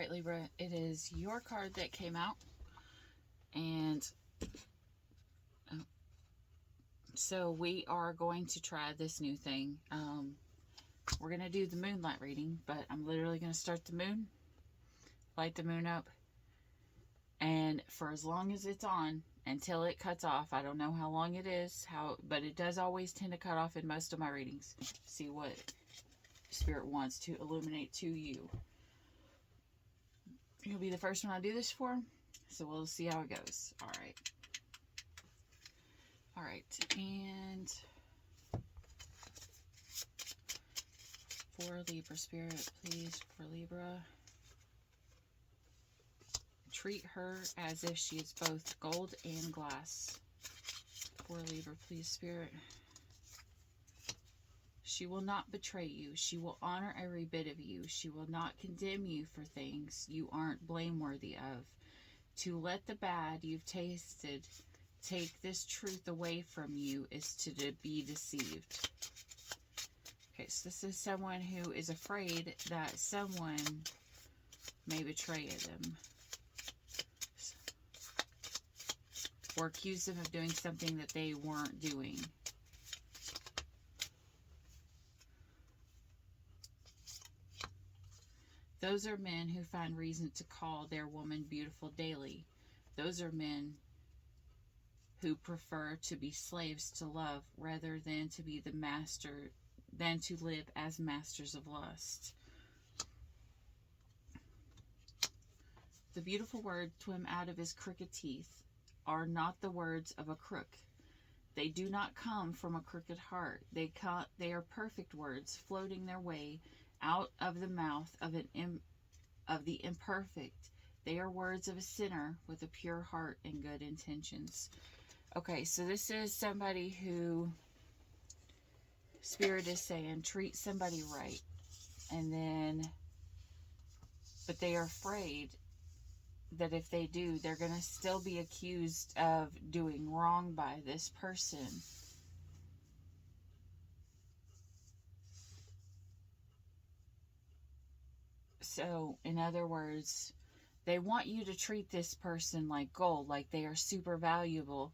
right, Libra, it is your card that came out. And so we are going to try this new thing. We're going to do the moonlight reading, but I'm literally going to start the moon, light the moon up, and for as long as it's on until it cuts off. I don't know how long it is, but it does always tend to cut off in most of my readings. See what Spirit wants to illuminate to you. You'll be the first one I do this for, so we'll see how it goes. All right. All right, and for Libra, Spirit, please, for Libra, treat her as if she is both gold and glass. For Libra, please, Spirit. She will not betray you. She will honor every bit of you. She will not condemn you for things you aren't blameworthy of. To let the bad you've tasted take this truth away from you is to be deceived. Okay, so this is someone who is afraid that someone may betray them or accuse them of doing something that they weren't doing. Those are men who find reason to call their woman beautiful daily. Those are men who prefer to be slaves to love rather than to be the master, than to live as masters of lust. The beautiful words swim out of his crooked teeth are not the words of a crook. They do not come from a crooked heart. They are perfect words floating their way out of the mouth of the imperfect. They are words of a sinner with a pure heart and good intentions. Okay, so this is somebody who Spirit is saying treat somebody right, and then, but they are afraid that if they do, they're going to still be accused of doing wrong by this person. So, in other words, they want you to treat this person like gold, like they are super valuable,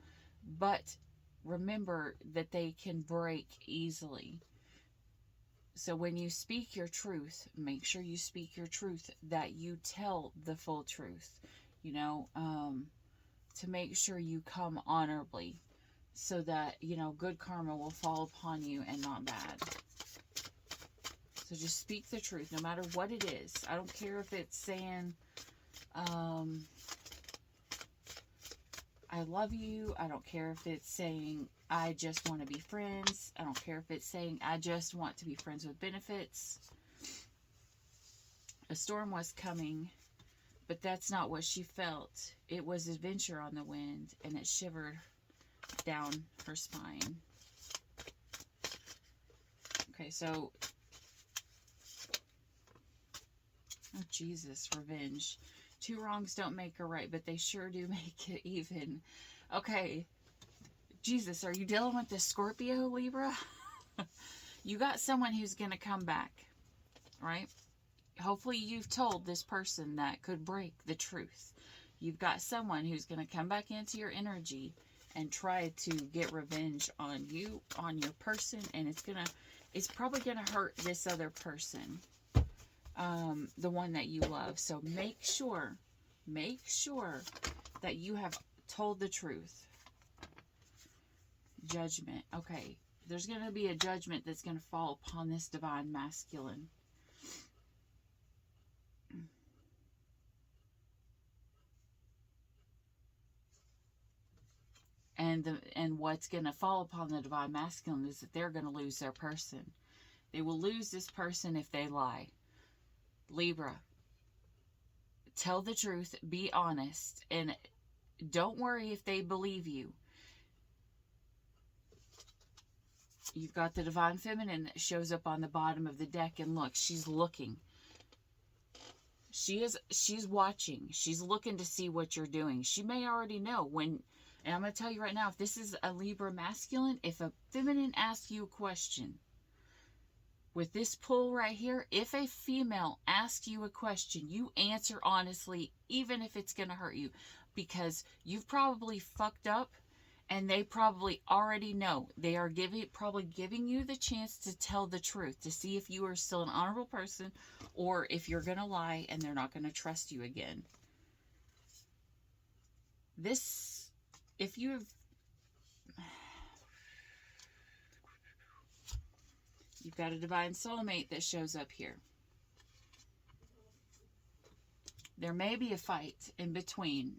but remember that they can break easily. So when you speak your truth, make sure you speak your truth, that you tell the full truth, to make sure you come honorably so that, good karma will fall upon you and not bad. So just speak the truth, no matter what it is. I don't care if it's saying, I love you. I don't care if it's saying, I just want to be friends. I don't care if it's saying, I just want to be friends with benefits. A storm was coming, but that's not what she felt. It was adventure on the wind, and it shivered down her spine. Okay, so, oh Jesus, revenge. Two wrongs don't make a right, but they sure do make it even. Okay, Jesus, are you dealing with the Scorpio, Libra? You got someone who's going to come back, right? Hopefully you've told this person that could break the truth. You've got someone who's going to come back into your energy and try to get revenge on you, on your person, and it's probably going to hurt this other person. The one that you love. So make sure that you have told the truth. Judgment. Okay. There's going to be a judgment that's going to fall upon this divine masculine. And what's going to fall upon the divine masculine is that they're going to lose their person. They will lose this person if they lie. Libra, tell the truth, be honest, and don't worry if they believe you. You've got the divine feminine that shows up on the bottom of the deck, and look, she's looking. She's watching. She's looking to see what you're doing. She may already know and I'm going to tell you right now, if this is a Libra masculine, if a feminine asks you a question, With this pull right here, if a female asks you a question, you answer honestly, even if it's going to hurt you, because you've probably fucked up and they probably already know. They are probably giving you the chance to tell the truth, to see if you are still an honorable person or if you're going to lie and they're not going to trust you again. This, if you've, you've got a divine soulmate that shows up here. There may be a fight in between.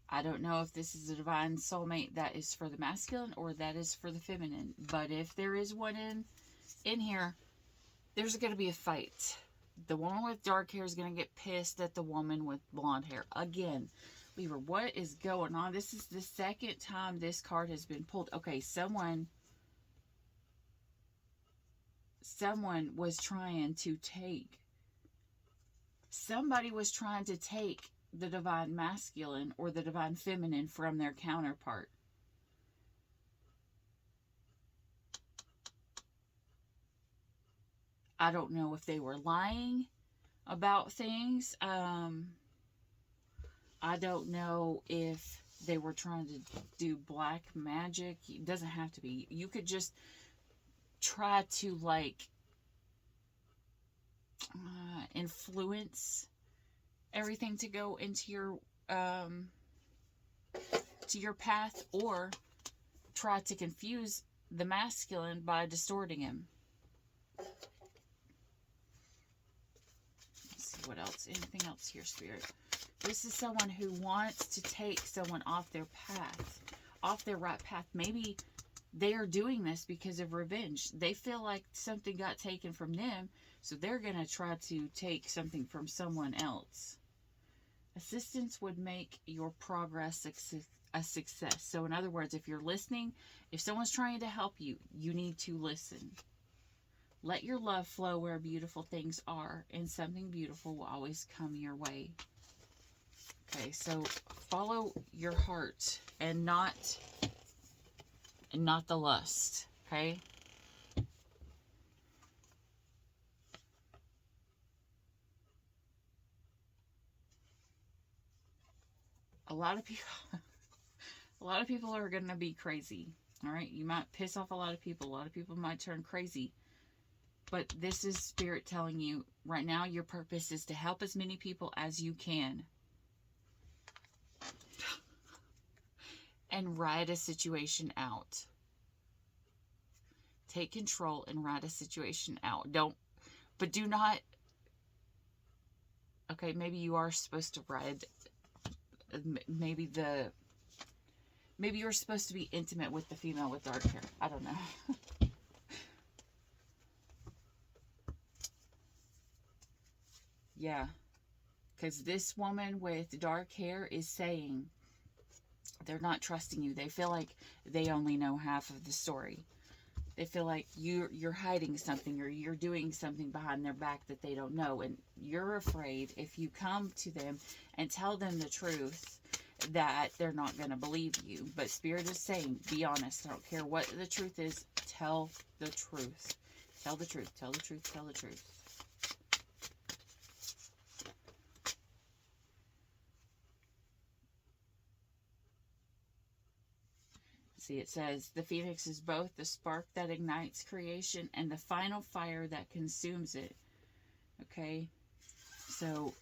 I don't know if this is a divine soulmate that is for the masculine or that is for the feminine. But if there is one in here, there's going to be a fight. The woman with dark hair is going to get pissed at the woman with blonde hair. Again, Libra, what is going on? This is the second time this card has been pulled. Okay, someone was trying to take, somebody was trying to take the divine masculine or the divine feminine from their counterpart. I don't know if they were lying about things. I don't know if they were trying to do black magic. It doesn't have to be. You could just try to like influence everything to go into your path, or try to confuse the masculine by distorting him. Let's see what else. Anything else here, Spirit? This is someone who wants to take someone off their path, off their right path. Maybe they are doing this because of revenge. They feel like something got taken from them, so they're going to try to take something from someone else. Assistance would make your progress a success. So in other words, if you're listening, if someone's trying to help you, you need to listen. Let your love flow where beautiful things are, and something beautiful will always come your way. Okay, so follow your heart and not the lust, okay? A lot of people are going to be crazy, all right? You might piss off a lot of people. A lot of people might turn crazy. But this is Spirit telling you right now, your purpose is to help as many people as you can. And ride a situation out. Take control and ride a situation out. Do not, okay, maybe you are supposed to ride, maybe you're supposed to be intimate with the female with dark hair. I don't know. Yeah, because this woman with dark hair is saying they're not trusting you. They feel like they only know half of the story. They feel like you're hiding something, or you're doing something behind their back that they don't know. And you're afraid if you come to them and tell them the truth that they're not going to believe you. But Spirit is saying, be honest. I don't care what the truth is. Tell the truth. Tell the truth. Tell the truth. Tell the truth. See, it says, the phoenix is both the spark that ignites creation and the final fire that consumes it. Okay? So,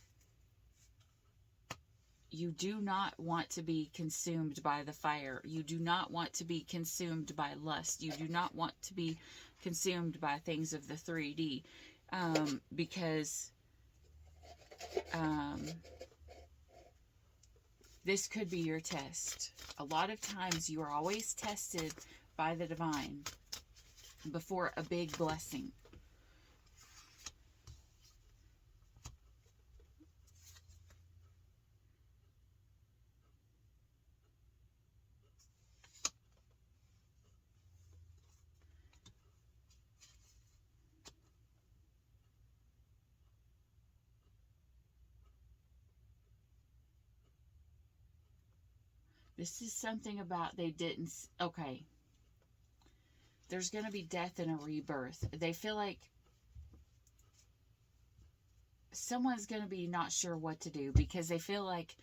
you do not want to be consumed by the fire. You do not want to be consumed by lust. You do not want to be consumed by things of the 3D. Because this could be your test. A lot of times you are always tested by the divine before a big blessing. This is something about they didn't... Okay. there's going to be death and a rebirth. They feel like someone's going to be not sure what to do because they feel like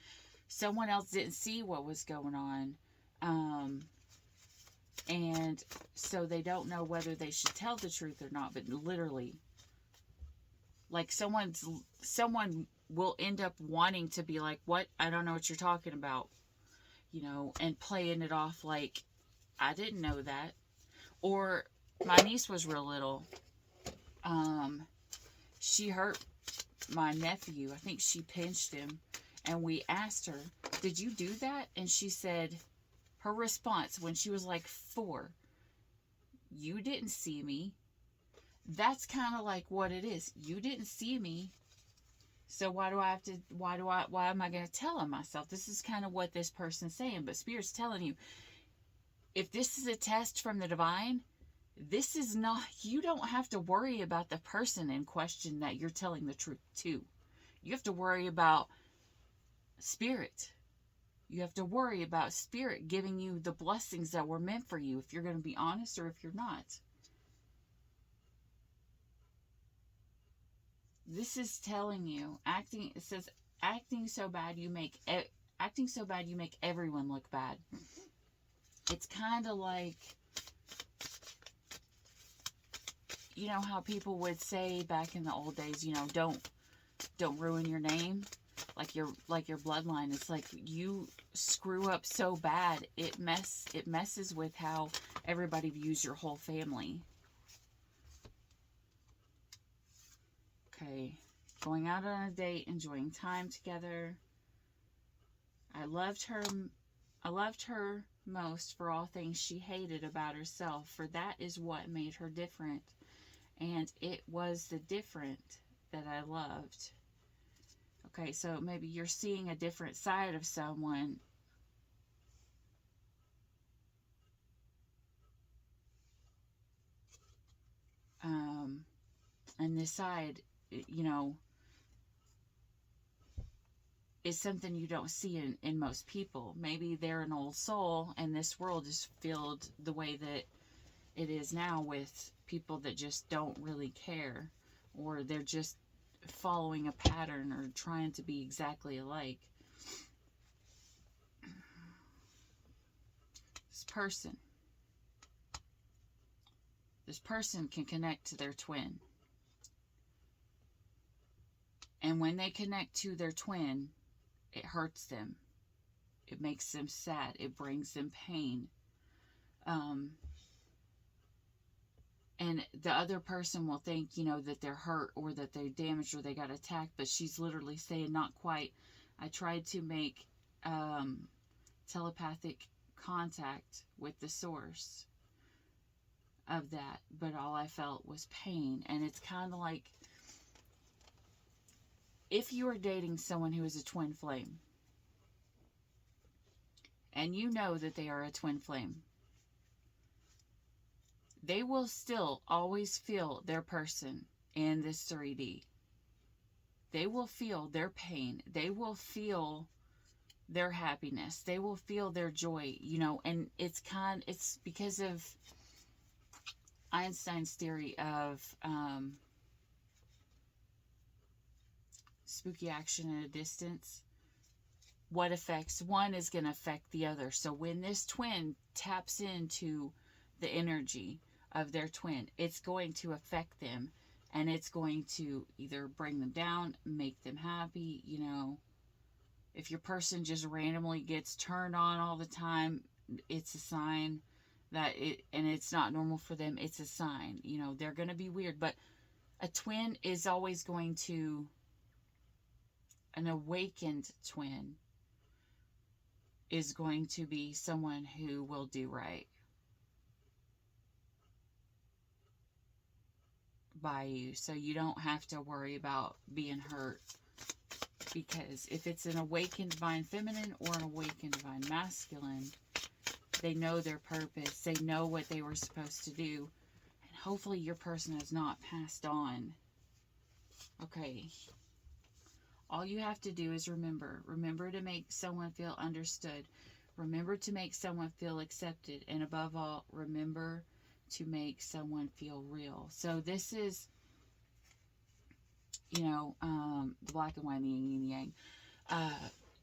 someone else didn't see what was going on. And so they don't know whether they should tell the truth or not, but literally, like someone will end up wanting to be like, what? I don't know what you're talking about, you know, and playing it off like, I didn't know that. Or my niece was real little. She hurt my nephew. I think she pinched him. And we asked her, did you do that? And she said, her response when she was like 4, you didn't see me. That's kind of like what it is. You didn't see me. So why am I going to tell on myself? This is kind of what this person's saying. But Spirit's telling you, if this is a test from the divine, this is not, you don't have to worry about the person in question that you're telling the truth to. You have to worry about Spirit. You have to worry about Spirit giving you the blessings that were meant for you, if you're going to be honest or if you're not. This is telling you, it says, acting so bad you make everyone look bad. It's kind of like, you know how people would say back in the old days, you know, don't ruin your name, like your bloodline. It's like you screw up so bad, it messes with how everybody views your whole family. Okay, going out on a date, enjoying time together. I loved her most for all things she hated about herself, for that is what made her different, and it was the different that I loved. Okay, so maybe you're seeing a different side of someone. And this side, you know, is something you don't see in most people. Maybe they're an old soul and this world is filled the way that it is now with people that just don't really care, or they're just following a pattern or trying to be exactly alike. This person can connect to their twin. And when they connect to their twin, it hurts them. It makes them sad. It brings them pain. And the other person will think, you know, that they're hurt or that they're damaged or they got attacked. But she's literally saying, not quite. I tried to make telepathic contact with the source of that, but all I felt was pain. And it's kind of like, if you are dating someone who is a twin flame, and you know that they are a twin flame, they will still always feel their person in this 3D. They will feel their pain. They will feel their happiness. They will feel their joy, you know, and it's because of Einstein's theory of spooky action at a distance. What affects one is going to affect the other. So when this twin taps into the energy of their twin, it's going to affect them, and it's going to either bring them down, make them happy, you know. If your person just randomly gets turned on all the time, it's a sign that it's not normal for them. It's a sign, you know, they're going to be weird. But a twin is always going to, an awakened twin is going to be someone who will do right by you. So you don't have to worry about being hurt. Because if it's an awakened divine feminine or an awakened divine masculine, they know their purpose. They know what they were supposed to do. And hopefully your person has not passed on. Okay. All you have to do is remember. Remember to make someone feel understood. Remember to make someone feel accepted. And above all, remember to make someone feel real. So this is, you know, the black and white, the yin and yang.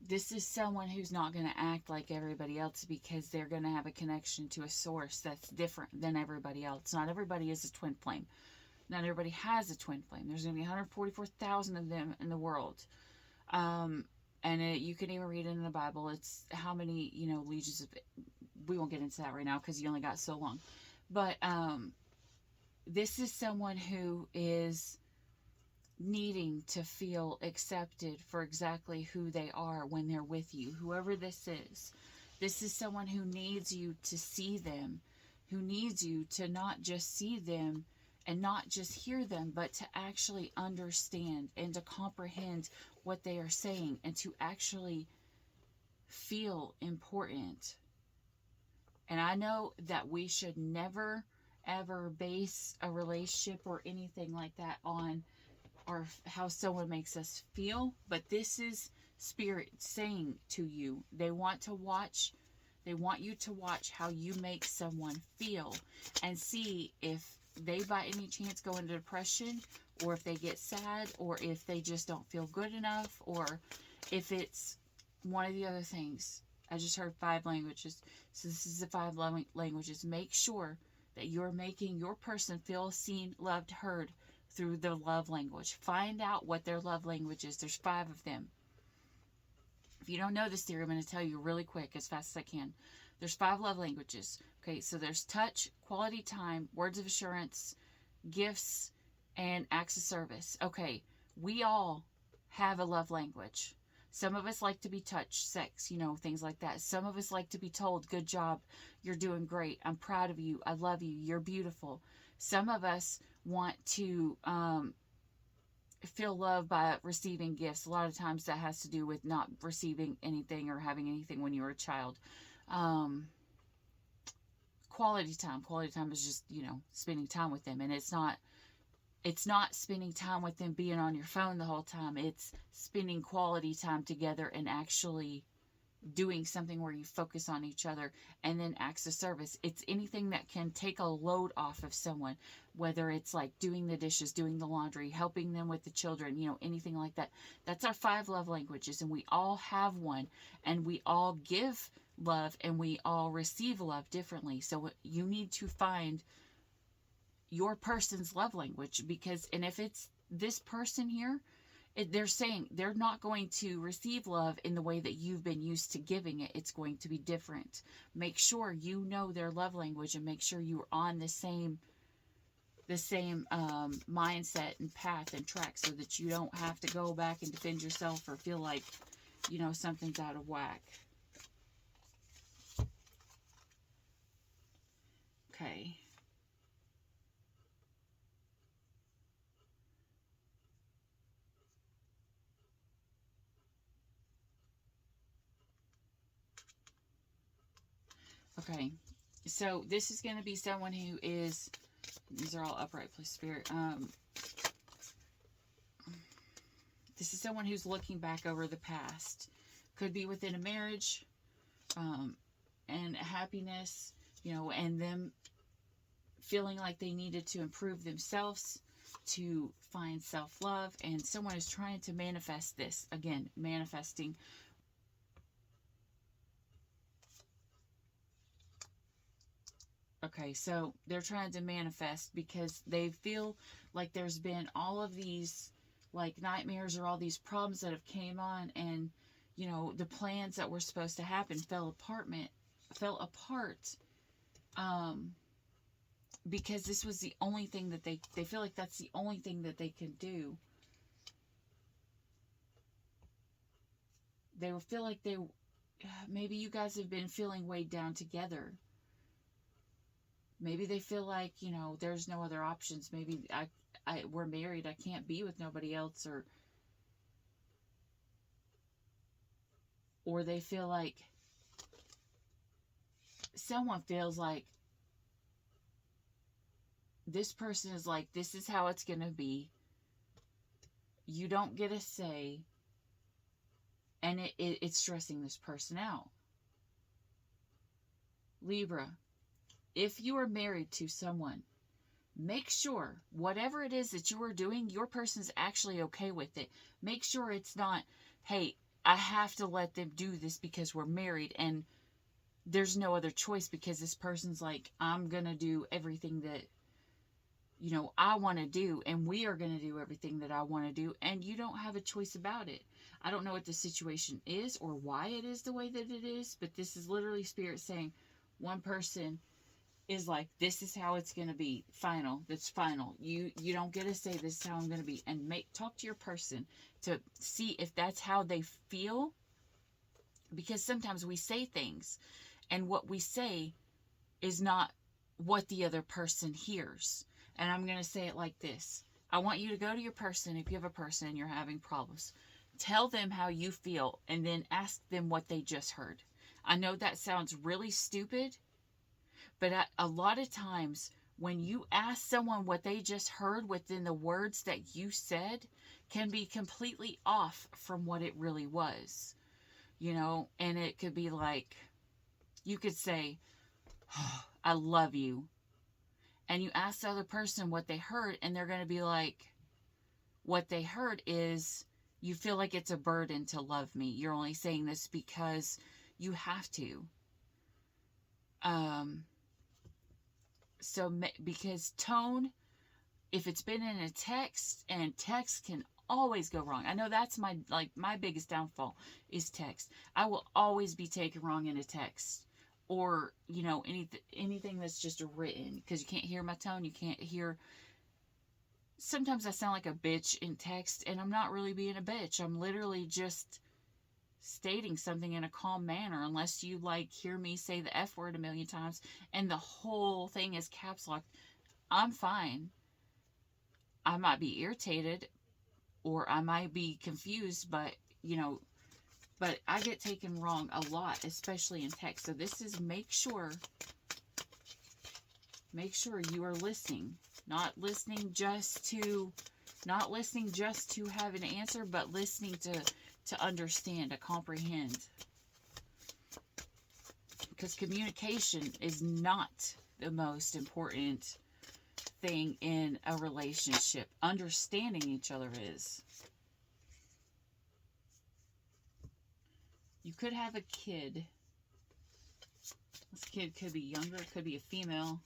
This is someone who's not going to act like everybody else because they're going to have a connection to a source that's different than everybody else. Not everybody is a twin flame. Not everybody has a twin flame. There's going to be 144,000 of them in the world. You can even read it in the Bible. It's how many, you know, legions of... We won't get into that right now because you only got so long. But this is someone who is needing to feel accepted for exactly who they are when they're with you, whoever this is. This is someone who needs you to see them, who needs you to not just see them and not just hear them, but to actually understand and to comprehend what they are saying and to actually feel important. And I know that we should never, ever base a relationship or anything like that on or how someone makes us feel, but this is spirit saying to you, they want you to watch how you make someone feel and see if they by any chance go into depression, or if they get sad, or if they just don't feel good enough, or if it's one of the other things. I just heard 5 languages, so this is the 5 languages. Make sure that you're making your person feel seen, loved, heard through the love language. Find out what their love language is. There's 5 of them. If you don't know this theory, I'm going to tell you really quick, as fast as I can. There's 5 love languages. Okay, so there's touch, quality time, words of assurance, gifts, and acts of service. Okay, we all have a love language. Some of us like to be touched, sex, you know, things like that. Some of us like to be told, good job, you're doing great, I'm proud of you, I love you, you're beautiful. Some of us want to feel loved by receiving gifts. A lot of times that has to do with not receiving anything or having anything when you were a child. Quality time is just, you know, spending time with them. And it's not spending time with them being on your phone the whole time. It's spending quality time together and actually doing something where you focus on each other. And then acts of service. It's anything that can take a load off of someone, whether it's like doing the dishes, doing the laundry, helping them with the children, you know, anything like that. That's our 5 love languages, and we all have one, and we all give love and we all receive love differently. So you need to find your person's love language, because, and if it's this person here, they're saying they're not going to receive love in the way that you've been used to giving it. It's going to be different. Make sure you know their love language, and make sure you're on the same mindset and path and track, so that you don't have to go back and defend yourself or feel like, you know, something's out of whack. Okay. Okay, so this is going to be someone who is, these are all upright, please, Spirit. This is someone who's looking back over the past. Could be within a marriage, and happiness, you know, and them feeling like they needed to improve themselves, to find self-love, and someone is trying to manifest this. Again, manifesting. Okay, so they're trying to manifest because they feel like there's been all of these like nightmares or all these problems that have came on, and you know, the plans that were supposed to happen fell apart because this was the only thing that they feel like that's the only thing that they can do. They feel like maybe you guys have been feeling weighed down together. Maybe they feel like, you know, there's no other options. Maybe we're married. I can't be with nobody else, or they feel like someone feels like this person is like, this is how it's going to be. You don't get a say, and it's stressing this person out. Libra, if you are married to someone, make sure whatever it is that you are doing, your person's actually okay with it. Make sure it's not, hey, I have to let them do this because we're married and there's no other choice because this person's like, I'm going to do everything that, I want to do, and we are going to do everything that I want to do, and you don't have a choice about it. I don't know what the situation is or why it is the way that it is, but this is literally Spirit saying one person is like, this is how it's going to be. Final. That's final. You don't get to say this is how I'm going to be. And talk to your person to see if that's how they feel. Because sometimes we say things and what we say is not what the other person hears. And I'm going to say it like this. I want you to go to your person. If you have a person and you're having problems, tell them how you feel and then ask them what they just heard. I know that sounds really stupid, but a lot of times when you ask someone what they just heard within the words that you said can be completely off from what it really was, and it could be like, you could say, oh, I love you. And you ask the other person what they heard, and they're going to be like, what they heard is, you feel like it's a burden to love me. You're only saying this because you have to. So because tone, if it's been in a text, and text can always go wrong. I know that's my biggest downfall is text. I will always be taken wrong in a text. Or, anything that's just written, because you can't hear my tone. You can't hear. Sometimes I sound like a bitch in text, and I'm not really being a bitch. I'm literally just stating something in a calm manner, unless you hear me say the F word a million times and the whole thing is caps locked. I'm fine. I might be irritated or I might be confused, but I get taken wrong a lot, especially in text. So this is make sure you are listening, not listening just to have an answer, but listening to understand, to comprehend. Because communication is not the most important thing in a relationship. Understanding each other is. You could have a kid. This kid could be younger, could be a female.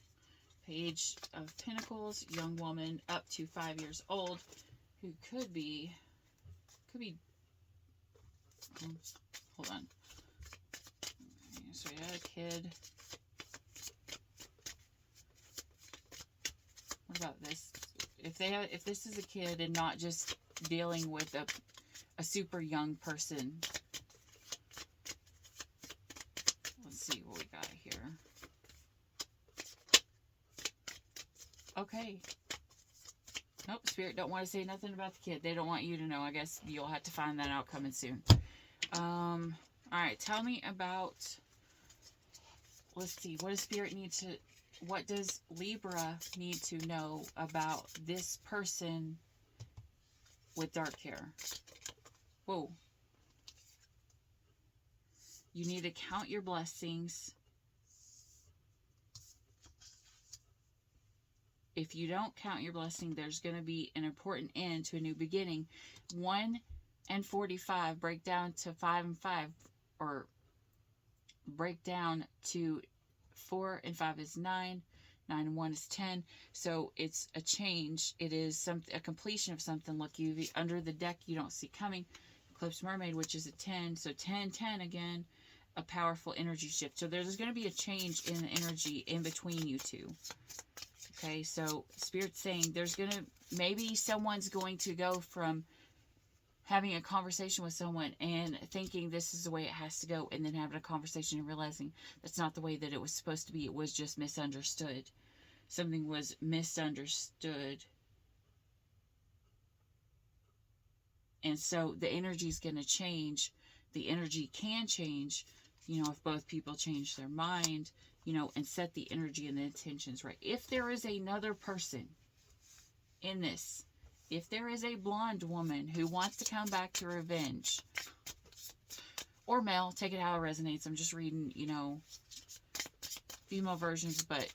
Page of Pentacles, young woman up to 5 years old, who could be, hold on. So we had a kid. What about this? If this is a kid and not just dealing with a super young person. Let's see what we got here. Okay. Nope, Spirit don't want to say nothing about the kid. They don't want you to know. I guess you'll have to find that out coming soon. Alright, tell me about, let's see, what does Libra need to know about this person with dark hair? Whoa. You need to count your blessings. If you don't count your blessing, there's going to be an important end to a new beginning. 1 and 45 break down to 5 and 5, or break down to 4 and 5 is 9. 9 and 1 is 10. So it's a change. It is a completion of something. Look, under the deck you don't see coming. Eclipse Mermaid, which is a 10. So 10, 10 again. A powerful energy shift. So there's going to be a change in the energy in between you two. Okay, so Spirit's saying maybe someone's going to go from having a conversation with someone and thinking this is the way it has to go, and then having a conversation and realizing that's not the way that it was supposed to be. It was just misunderstood. Something was misunderstood. And so the energy is going to change. The energy can change, if both people change their mind, and set the energy and the intentions right. If there is another person in this, if there is a blonde woman who wants to come back to revenge, or male, take it how it resonates. I'm just reading, female versions, but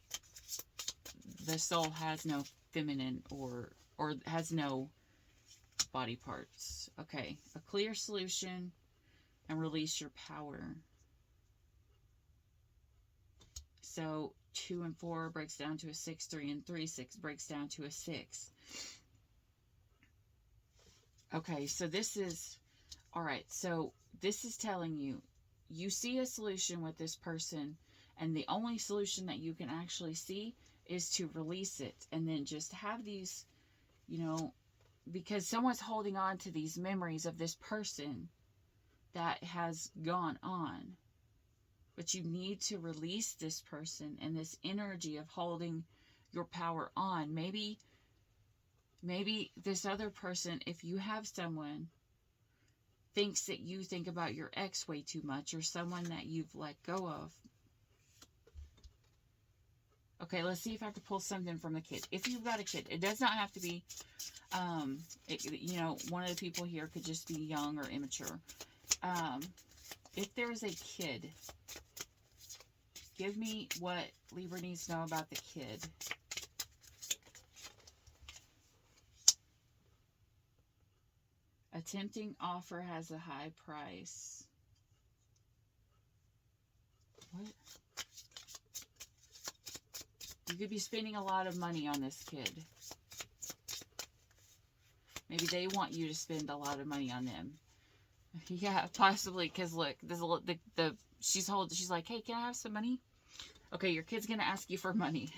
the soul has no feminine or has no body parts. Okay, a clear solution and release your power. So 2 and 4 breaks down to a 6, 3 and 3, 6 breaks down to a 6. Okay, so this is, all right, so this is telling you, you see a solution with this person, and the only solution that you can actually see is to release it, and then just have these, you know, because someone's holding on to these memories of this person that has gone on. But you need to release this person and this energy of holding your power on. Maybe this other person, if you have someone, thinks that you think about your ex way too much, or someone that you've let go of. Okay, let's see if I can pull something from the kid. If you've got a kid, it does not have to be, you know, one of the people here could just be young or immature. If there's a kid, give me what Libra needs to know about the kid. A tempting offer has a high price. What? You could be spending a lot of money on this kid. Maybe they want you to spend a lot of money on them. Yeah, possibly, because look, she's like, hey, can I have some money? Okay, your kid's gonna ask you for money.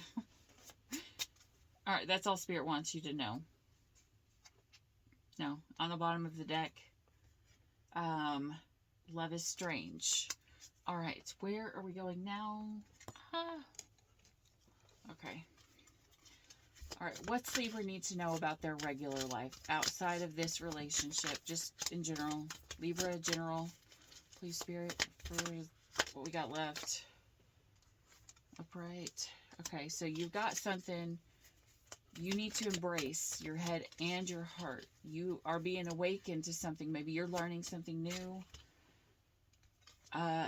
All right, that's all Spirit wants you to know. No, on the bottom of the deck, love is strange. All right, where are we going now? Okay. All right, what's Libra need to know about their regular life outside of this relationship, just in general? Libra, general, please, Spirit, for what we got left. Upright. Okay, so you've got something you need to embrace, your head and your heart. You are being awakened to something. Maybe you're learning something new.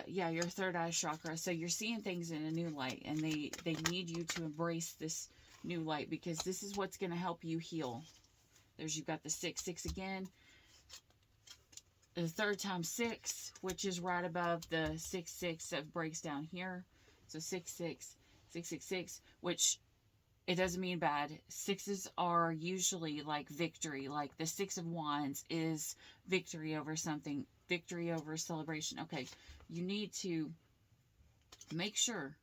Yeah, your third eye chakra. So you're seeing things in a new light, and they need you to embrace this new light, because this is what's going to help you heal. You've got the 6, 6 again. The third time 6, which is right above the 6, 6 that breaks down here. So 6, 6, 6, 6, 6, which it doesn't mean bad. 6s are usually like victory. Like the 6 of Wands is victory over something, victory over celebration. Okay, you need to make sure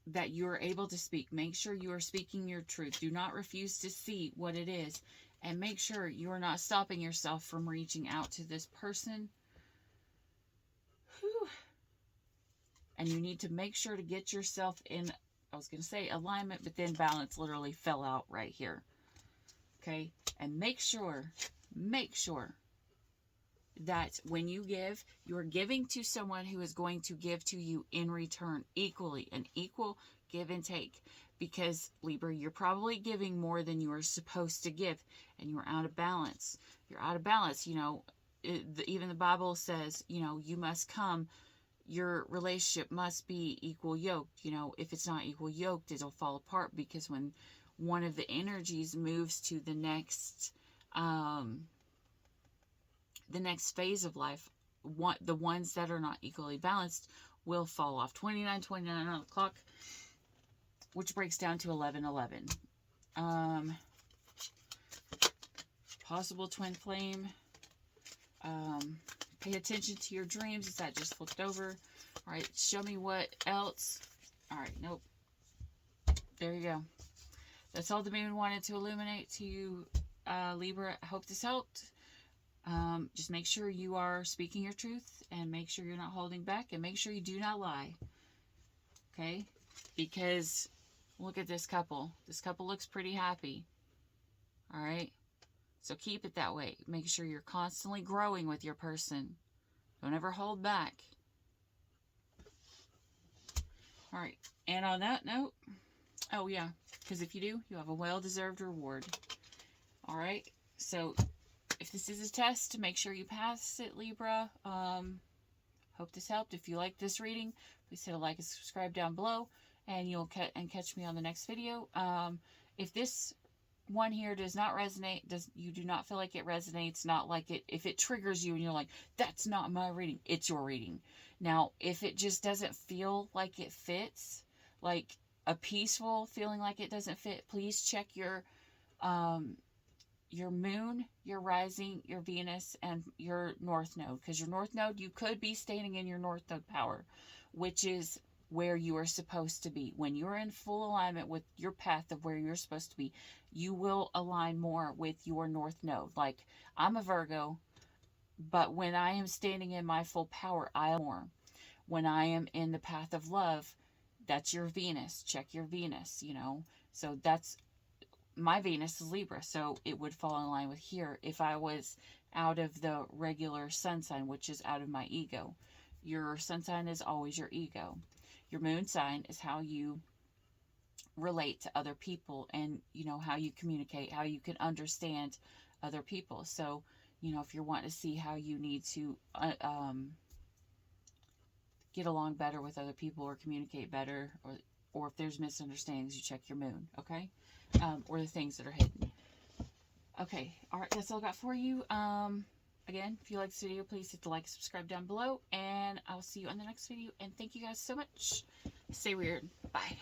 that you are able to speak. Make sure you are speaking your truth. Do not refuse to see what it is. And make sure you are not stopping yourself from reaching out to this person. Whew. And you need to make sure to get yourself in, I was going to say alignment, but then balance literally fell out right here. Okay? And make sure that when you give, you are giving to someone who is going to give to you in return equally, an equal give and take. Because, Libra, you're probably giving more than you are supposed to give, and you're out of balance. You're out of balance. You know, even the Bible says, you know, you must come, your relationship must be equal yoked. You know, if it's not equal yoked, it'll fall apart, because when one of the energies moves to the next phase of life, the ones that are not equally balanced will fall off. 29 on the clock, which breaks down to 11. Possible twin flame. Pay attention to your dreams. Is that just flipped over? All right, show me what else. All right, nope. There you go. That's all the moon wanted to illuminate to you, Libra. I hope this helped. Just make sure you are speaking your truth, and make sure you're not holding back, and make sure you do not lie. Okay? Because look at this couple. This couple looks pretty happy. All right? So keep it that way. Make sure you're constantly growing with your person. Don't ever hold back. All right. And on that note, oh yeah, because if you do, you have a well-deserved reward. All right? So if this is a test, make sure you pass it, Libra. Hope this helped. If you like this reading, please hit a like and subscribe down below, and you'll catch me on the next video. If this one here does not resonate, you do not feel like it resonates, not like it, if it triggers you and you're like, that's not my reading, it's your reading. Now, if it just doesn't feel like it fits, like a peaceful feeling like it doesn't fit, please check your moon, your rising, your Venus, and your north node. Because your north node, you could be standing in your north node power, which is where you are supposed to be. When you're in full alignment with your path of where you're supposed to be, you will align more with your north node. Like, I'm a Virgo, but when I am standing in my full power, I am more. When I am in the path of love, that's your Venus. Check your Venus, you know. So that's, my Venus is Libra, so it would fall in line with here if I was out of the regular sun sign, which is out of my ego. Your sun sign is always your ego. Your moon sign is how you relate to other people, and, you know, how you communicate, how you can understand other people. So, you know, if you're wanting to see how you need to get along better with other people or communicate better, or if there's misunderstandings, you check your moon, okay? Or the things that are hidden. Okay, all right, that's all I got for you. Again, if you like this video, please hit the like and subscribe down below, and I'll see you on the next video. And thank you guys so much. Stay weird. Bye.